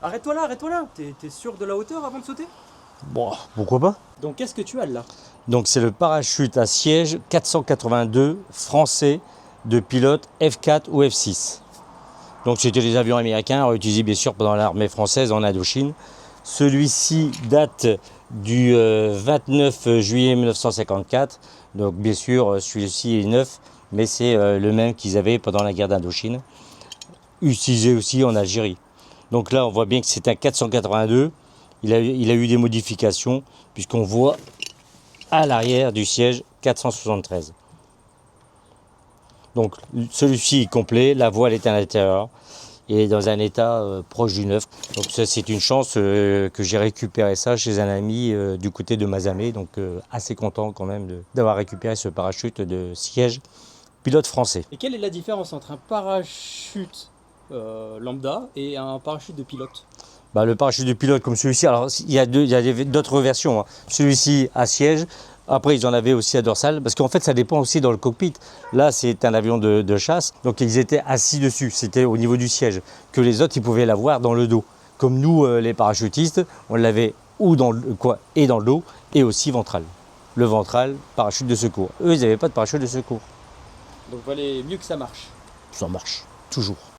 Arrête-toi là. T'es sûr de la hauteur avant de sauter? Bon, pourquoi pas? Donc qu'est-ce que tu as là? Donc c'est le parachute à siège 482 français de pilote F4 ou F6. Donc c'était des avions américains utilisés bien sûr pendant l'armée française en Indochine. Celui-ci date du 29 juillet 1954. Donc bien sûr celui-ci est neuf, mais c'est le même qu'ils avaient pendant la guerre d'Indochine. Utilisé aussi en Algérie. Donc là on voit bien que c'est un 482. Il a eu des modifications puisqu'on voit à l'arrière du siège 473. Donc celui-ci est complet, la voile est à l'intérieur et dans un état proche du neuf. Donc ça c'est une chance que j'ai récupéré ça chez un ami du côté de Mazamet, donc assez content quand même d'avoir récupéré ce parachute de siège pilote français. Et quelle est la différence entre un parachute lambda et un parachute de pilote? Bah, le parachute de pilote comme celui-ci, alors il y a d'autres versions, hein. Celui-ci à siège, après ils en avaient aussi à dorsale, parce qu'en fait ça dépend aussi dans le cockpit. Là c'est un avion de chasse, donc ils étaient assis dessus, c'était au niveau du siège, que les autres ils pouvaient l'avoir dans le dos. Comme nous les parachutistes, on l'avait ou dans le et dans le dos, et aussi ventral. Le ventral, parachute de secours. Eux ils n'avaient pas de parachute de secours. Donc valait mieux que ça marche. Ça marche, toujours.